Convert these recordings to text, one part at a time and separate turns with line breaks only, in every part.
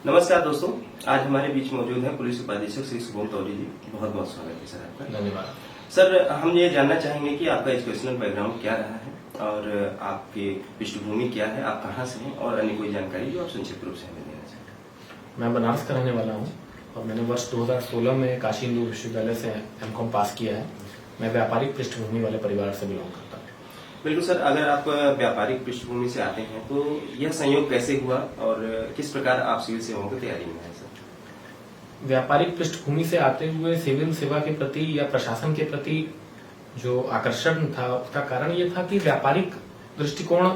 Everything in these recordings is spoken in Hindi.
नमस्कार दोस्तों, आज हमारे बीच मौजूद हैं पुलिस उपाधीक्षक श्री शुभम तौरी जी। बहुत बहुत स्वागत है सर आपका।
धन्यवाद
सर, हम ये जानना चाहेंगे कि आपका एजुकेशनल बैकग्राउंड क्या रहा है और आपकी पृष्ठभूमि क्या है, आप कहाँ से हैं और अन्य कोई जानकारी जो आप संक्षिप्त रूप से हमें देना चाहें।
मैं बनारस का रहने वाला हूँ और मैंने वर्ष 2016 में काशी हिंदू विश्वविद्यालय से एमकॉम पास किया है। मैं व्यापारिक पृष्ठभूमि वाले परिवार से बिलोंग करता हूँ।
बिल्कुल सर, अगर आप व्यापारिक पृष्ठभूमि से आते हैं तो यह संयोग कैसे हुआ और किस प्रकार आप सिविल सेवाओं की तैयारी में हैं सर।
व्यापारिक पृष्ठभूमि से आते हुए सिविल सेवा के प्रति या प्रशासन के प्रति जो आकर्षण था उसका कारण ये था कि व्यापारिक दृष्टिकोण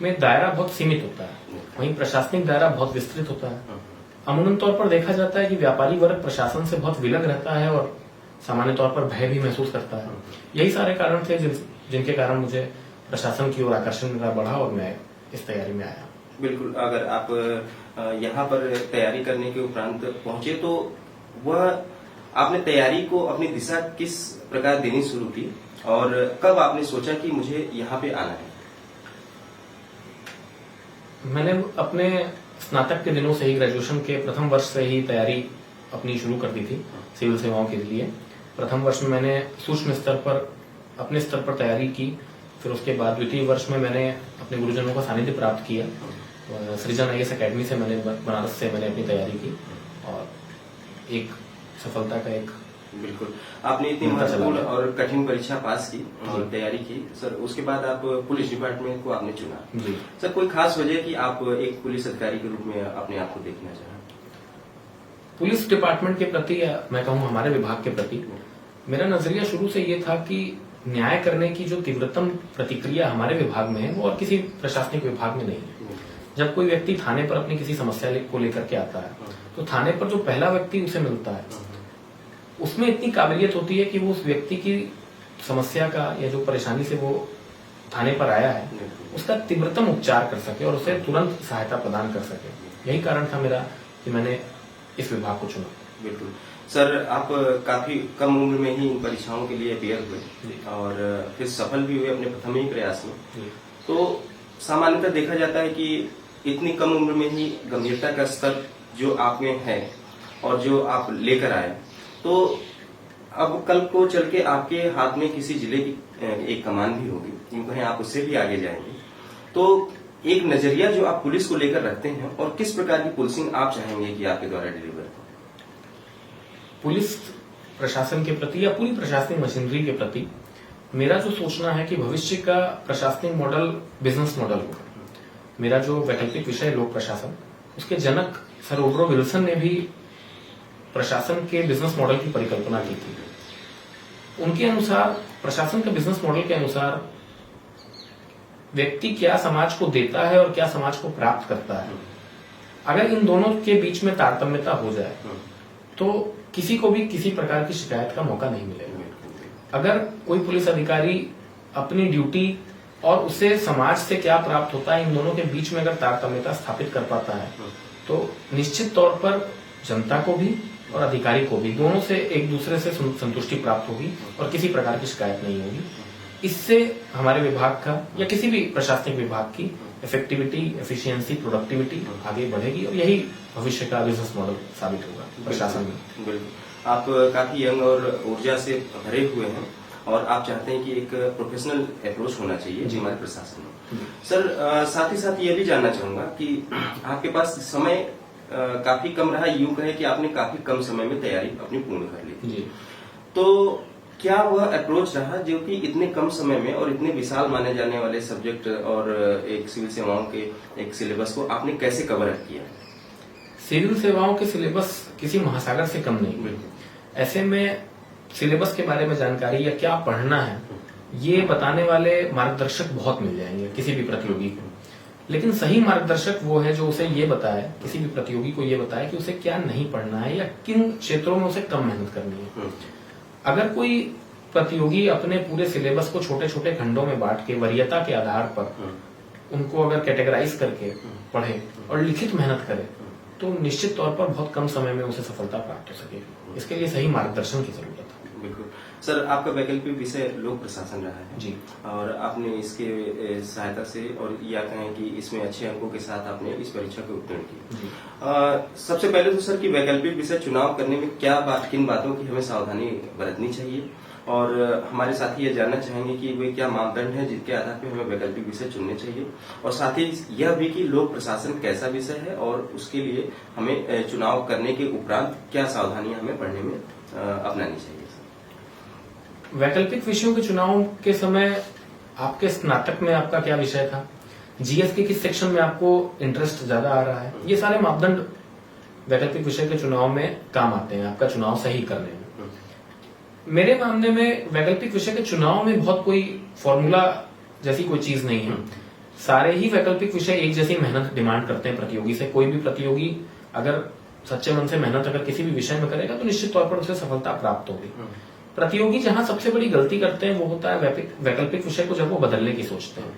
में दायरा बहुत सीमित होता है, वहीं प्रशासनिक दायरा बहुत विस्तृत होता है। अमूमन तौर पर देखा जाता है कि व्यापारी वर्ग प्रशासन से बहुत विलग रहता है और सामान्य तौर पर भय भी महसूस करता है। यही सारे कारण थे जिनके कारण मुझे प्रशासन की ओर आकर्षण मेरा बढ़ा और मैं इस तैयारी में आया।
बिल्कुल, अगर आप यहाँ पर तैयारी करने के उपरांत पहुंचे तो वह आपने तैयारी को अपनी दिशा किस प्रकार देनी शुरू की और कब आपने सोचा कि मुझे यहाँ पे आना है।
मैंने अपने स्नातक के दिनों से ही, ग्रेजुएशन के प्रथम वर्ष से ही तैयारी अपनी शुरू कर दी थी सिविल सेवाओं के लिए। प्रथम वर्ष में मैंने सूक्ष्म स्तर पर अपने स्तर पर तैयारी की, फिर उसके बाद द्वितीय वर्ष में मैंने अपने गुरुजनों का सानिध्य प्राप्त किया। सृजन आईएएस अकेडमी से मैंने बनारस से मैंने अपनी तैयारी की और एक सफलता का एक
बिल्कुल, आपने इतनी महत्वपूर्ण और कठिन परीक्षा पास की और तैयारी की सर। उसके बाद आप पुलिस डिपार्टमेंट को आपने चुना
जी।
सर, कोई खास वजह कि आप एक पुलिस अधिकारी के रूप में अपने आप को देखना चाहें।
पुलिस डिपार्टमेंट के प्रति या मैं कहूँ हमारे विभाग के प्रति मेरा नजरिया शुरू से ये था कि न्याय करने की जो तीव्रतम प्रतिक्रिया हमारे विभाग में है वो और किसी प्रशासनिक विभाग में नहीं है। जब कोई व्यक्ति थाने पर अपनी किसी समस्या को लेकर के आता है तो थाने पर जो पहला व्यक्ति उसे मिलता है उसमें इतनी काबिलियत होती है कि वो उस व्यक्ति की समस्या का या जो परेशानी से वो थाने पर आया है उसका तीव्रतम उपचार कर सके और उसे तुरंत सहायता प्रदान कर सके। यही कारण था मेरा कि मैंने इस विभाग को चुना।
बिल्कुल सर, आप काफी कम उम्र में ही इन परीक्षाओं के लिए अपियर हुए और फिर सफल भी हुए अपने प्रथम ही प्रयास में। तो सामान्यतः देखा जाता है कि इतनी कम उम्र में ही गंभीरता का स्तर जो आप में है और जो आप लेकर आए, तो अब कल को चल के आपके हाथ में किसी जिले की एक कमान भी होगी, यूं कहें आप उससे भी आगे जाएंगे। तो एक नजरिया जो आप पुलिस को लेकर रखते हैं और किस प्रकार की पुलिसिंग आप चाहेंगे कि आपके द्वारा डिलीवर हो।
पुलिस प्रशासन के प्रति या पूरी प्रशासनिक मशीनरी के प्रति मेरा जो सोचना है कि भविष्य का प्रशासनिक मॉडल बिजनेस मॉडल होगा। मेरा जो वैकल्पिक विषय लोक प्रशासन, उसके जनक सर वुडरो विल्सन ने भी प्रशासन के बिजनेस मॉडल की परिकल्पना की थी। उनके अनुसार प्रशासन के बिजनेस मॉडल के अनुसार व्यक्ति क्या समाज को देता है और क्या समाज को प्राप्त करता है, अगर इन दोनों के बीच में तारतम्यता हो जाए तो किसी को भी किसी प्रकार की शिकायत का मौका नहीं मिलेगा। अगर कोई पुलिस अधिकारी अपनी ड्यूटी और उसे समाज से क्या प्राप्त होता है इन दोनों के बीच में अगर तारतम्यता स्थापित कर पाता है तो निश्चित तौर पर जनता को भी और अधिकारी को भी दोनों से एक दूसरे से संतुष्टि प्राप्त होगी और किसी प्रकार की शिकायत नहीं होगी। इससे हमारे विभाग का या किसी भी प्रशासनिक विभाग की इफेक्टिविटी, एफिशिएंसी, प्रोडक्टिविटी आगे बढ़ेगी और यही भविष्य का बिजनेस मॉडल साबित होगा प्रशासन में।
बिल्कुल, आप काफी यंग और ऊर्जा से भरे हुए हैं और आप चाहते हैं कि एक प्रोफेशनल अप्रोच होना चाहिए हमारे प्रशासन में। सर, साथ ही साथ ये भी जानना चाहूंगा कि आपके पास समय काफी कम रहा, यूं कहे कि आपने काफी कम समय में तैयारी अपनी पूर्ण कर ली थी। तो क्या वह अप्रोच रहा जो कि इतने कम समय में और इतने विशाल माने जाने वाले सब्जेक्ट और एक सिविल सेवाओं के एक सिलेबस को आपने कैसे कवर अप किया।
सिविल सेवाओं के सिलेबस किसी महासागर से कम नहीं। ऐसे में सिलेबस के बारे में जानकारी या क्या पढ़ना है ये बताने वाले मार्गदर्शक बहुत मिल जाएंगे किसी भी प्रतियोगी को, लेकिन सही मार्गदर्शक वो है जो उसे ये बताए, किसी भी प्रतियोगी को ये बताए कि उसे क्या नहीं पढ़ना है या किन क्षेत्रों में उसे कम मेहनत करनी है। अगर कोई प्रतियोगी अपने पूरे सिलेबस को छोटे छोटे खंडों में बांट के वरीयता के आधार पर उनको अगर कैटेगराइज करके पढ़े और लिखित मेहनत करे तो निश्चित तौर पर बहुत कम समय में उसे सफलता प्राप्त हो सकेगी। इसके लिए सही मार्गदर्शन की जरूरत है।
बिल्कुल सर, आपका वैकल्पिक विषय लोक प्रशासन रहा है
जी।
और आपने इसके सहायता से और या कहें कि इसमें अच्छे अंकों के साथ आपने इस परीक्षा को उत्तीर्ण किया। सबसे पहले तो सर कि वैकल्पिक विषय चुनाव करने में किन बातों की हमें सावधानी बरतनी चाहिए, और हमारे साथी ये जानना चाहेंगे कि वे क्या मापदंड हैं जिनके आधार पर हमें वैकल्पिक विषय चुनने चाहिए, और साथ ही यह भी कि लोक प्रशासन कैसा विषय है और उसके लिए हमें चुनाव करने के उपरांत क्या सावधानियां हमें पढ़ने में अपनानी चाहिए।
वैकल्पिक विषयों के चुनाव के समय आपके स्नातक में आपका क्या विषय था, जीएस के किस सेक्शन में आपको इंटरेस्ट ज्यादा आ रहा है, ये सारे मापदंड वैकल्पिक विषय के चुनाव में काम आते हैं आपका चुनाव सही करने में। मेरे मामले में वैकल्पिक विषय के चुनाव में बहुत कोई फॉर्मूला जैसी कोई चीज नहीं है। सारे ही वैकल्पिक विषय एक जैसी मेहनत डिमांड करते हैं प्रतियोगी से। कोई भी प्रतियोगी अगर सच्चे मन से मेहनत अगर किसी भी विषय में करेगा तो निश्चित तौर पर उसे सफलता प्राप्त होगी। प्रतियोगी जहां सबसे बड़ी गलती करते हैं वो होता है वैकल्पिक विषय को जब वो बदलने की सोचते हैं।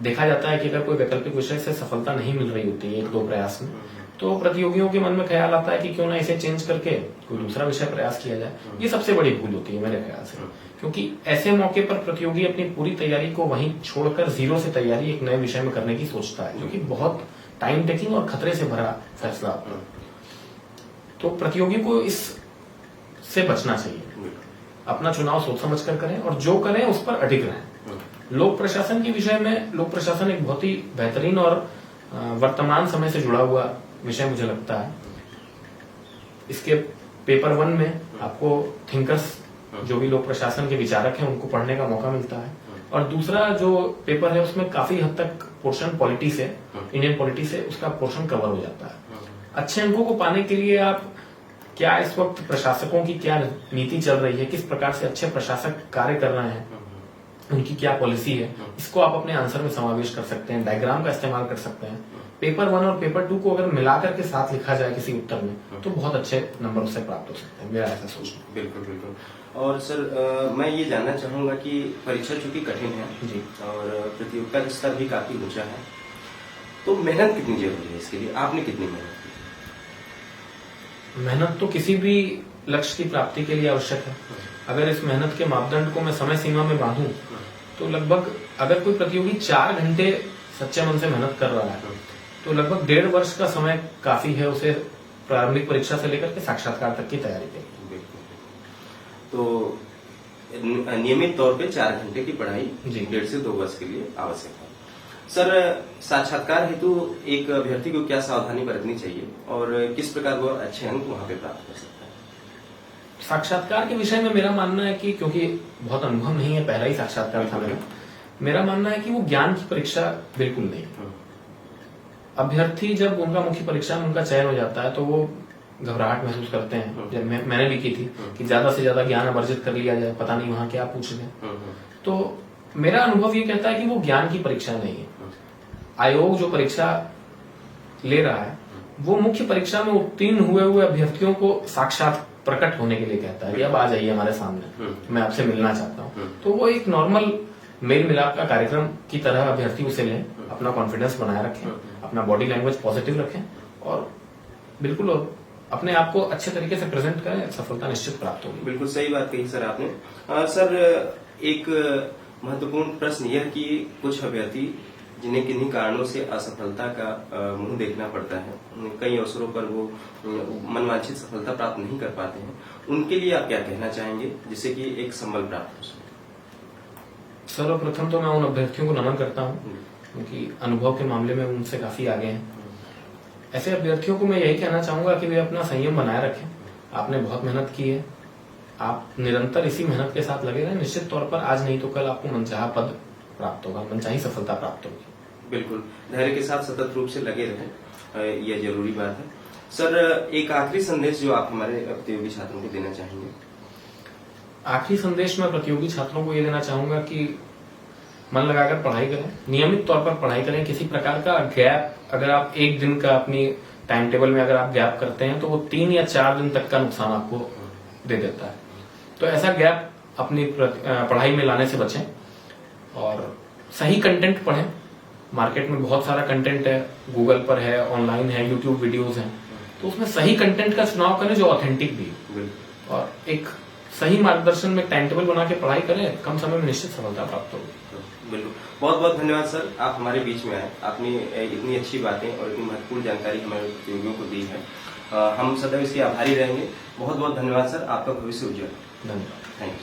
देखा जाता है कि अगर कोई वैकल्पिक विषय से सफलता नहीं मिल रही होती है एक दो प्रयास में, तो प्रतियोगियों के मन में ख्याल आता है कि क्यों ना इसे चेंज करके कोई दूसरा विषय प्रयास किया जाए। ये सबसे बड़ी भूल होती है मेरे ख्याल से, क्योंकि ऐसे मौके पर प्रतियोगी अपनी पूरी तैयारी को वहीं छोड़कर जीरो से तैयारी एक नए विषय में करने की सोचता है, जो कि बहुत टाइम टेकिंग और खतरे से भरा फैसला होता है। तो प्रतियोगी को इससे बचना चाहिए। अपना चुनाव सोच समझ कर करें और जो करें उस पर अडिग रहें। लोक प्रशासन के विषय में लोक प्रशासन एक बहुत ही बेहतरीन और वर्तमान समय से जुड़ा हुआ विषय मुझे लगता है। इसके पेपर 1 में आपको थिंकर्स जो भी लोक प्रशासन के विचारक हैं उनको पढ़ने का मौका मिलता है, और दूसरा जो पेपर है उसमें काफी हद तक पोर्शन पॉलिटी से, इंडियन पॉलिटी से उसका पोर्शन कवर हो जाता है। अच्छे अंकों को पाने के लिए आप क्या इस वक्त प्रशासकों की क्या नीति चल रही है, किस प्रकार से अच्छे प्रशासक कार्य कर रहे हैं, उनकी क्या पॉलिसी है, इसको आप अपने आंसर में समावेश कर सकते हैं। डायग्राम का इस्तेमाल कर सकते हैं। पेपर 1 और पेपर 2 को अगर मिलाकर के साथ लिखा जाए किसी उत्तर में तो बहुत अच्छे नंबर उससे प्राप्त हो सकते हैं, मेरा ऐसा सोचना है।
बिल्कुल बिल्कुल। और सर मैं ये जानना चाहूंगा कि परीक्षा चूंकि कठिन है
जी,
और प्रतियोगिता का स्तर भी काफी ऊंचा है, तो मेहनत कितनी जरूरी है इसके लिए, आपने कितनी मेहनत की?
मेहनत तो किसी भी लक्ष्य की प्राप्ति के लिए आवश्यक है। अगर इस मेहनत के मापदंड को मैं समय सीमा में बांधूं तो लगभग, अगर कोई प्रतियोगी 4 घंटे सच्चे मन से मेहनत कर रहा है तो लगभग 1.5 वर्ष का समय काफी है उसे प्रारंभिक परीक्षा से लेकर के साक्षात्कार तक की तैयारी के लिए।
तो नियमित तौर पे 4 घंटे की पढ़ाई 1.5 से 2 वर्ष के लिए आवश्यक है। सर साक्षात्कार हेतु एक अभ्यर्थी को क्या सावधानी बरतनी चाहिए और किस प्रकार वो अच्छे अंक वहां पे प्राप्त कर सकता है?
साक्षात्कार के विषय में मेरा मानना है कि, क्योंकि बहुत अनुभव नहीं है, पहला ही साक्षात्कार था मेरा मानना है कि वो ज्ञान की परीक्षा बिल्कुल नहीं है। अभ्यर्थी जब उनका मुख्य परीक्षा में उनका चयन हो जाता है तो वो घबराहट महसूस करते हैं, जब मैंने भी की थी कि ज्यादा से ज्यादा ज्ञान अर्जित कर लिया जाए, पता नहीं वहां क्या पूछ लें। तो मेरा अनुभव ये कहता है कि वो ज्ञान की परीक्षा नहीं है। आयोग जो परीक्षा ले रहा है वो मुख्य परीक्षा में उत्तीर्ण हुए अभ्यर्थियों को साक्षात प्रकट होने के लिए कहता है कि अब आ जाइए हमारे सामने, मैं आपसे मिलना चाहता हूँ। तो वो एक नॉर्मल मेल मिलाप का कार्यक्रम की तरह अभ्यर्थी उसे लें, अपना कॉन्फिडेंस बनाए रखें, अपना बॉडी लैंग्वेज पॉजिटिव रखें और बिल्कुल अपने आप को अच्छे तरीके से प्रेजेंट करें, सफलता निश्चित प्राप्त होगी।
बिल्कुल सही बात कही सर आपने। सर एक महत्वपूर्ण प्रश्न यह कि कुछ अभ्यर्थी जिन्हें किन्हीं कारणों से असफलता का मुंह देखना पड़ता है, कई अवसरों पर वो मनवांछित सफलता प्राप्त नहीं कर पाते हैं, उनके लिए आप क्या कहना चाहेंगे जिससे कि एक संबल प्राप्त हो सके?
सर्वप्रथम तो मैं उन अभ्यर्थियों को नमन करता हूँ क्योंकि अनुभव के मामले में उनसे काफी आगे हैं। ऐसे अभ्यर्थियों को मैं यही कहना चाहूंगा कि वे अपना संयम बनाए रखें। आपने बहुत मेहनत की है, आप निरंतर इसी मेहनत के साथ लगे रहें, निश्चित तौर पर आज नहीं तो कल आपको मनचाहा पद प्राप्त होगा, मनचाही सफलता प्राप्त होगी।
बिल्कुल, धैर्य के साथ सतत रूप से लगे रहें, यह जरूरी बात है। सर एक आखिरी संदेश जो आप हमारे प्रतियोगी छात्रों को देना चाहेंगे?
आखिरी संदेश मैं प्रतियोगी छात्रों को ये देना चाहूंगा कि मन लगाकर पढ़ाई करें, नियमित तौर पर पढ़ाई करें। किसी प्रकार का गैप, अगर आप एक दिन का अपनी टाइम टेबल में अगर आप गैप करते हैं तो वो 3 या 4 दिन तक का नुकसान आपको दे देता है। तो ऐसा गैप अपनी पढ़ाई में लाने से बचें और सही कंटेंट पढ़ें। मार्केट में बहुत सारा कंटेंट है, गूगल पर है, ऑनलाइन है, यूट्यूब वीडियोस हैं, तो उसमें सही कंटेंट का चुनाव करें जो ऑथेंटिक भी है और एक सही मार्गदर्शन में टाइम टेबल बना के पढ़ाई करें, कम समय में निश्चित सफलता प्राप्त होगी।
बिल्कुल, बहुत बहुत धन्यवाद सर, आप हमारे बीच में आए, आपने इतनी अच्छी बातें और इतनी महत्वपूर्ण जानकारी हमारे प्रतियोगियों को दी है। हम सदैव इसके आभारी रहेंगे। बहुत बहुत धन्यवाद सर, आपका भविष्य उज्जवल।
धन्यवाद।
Thank you.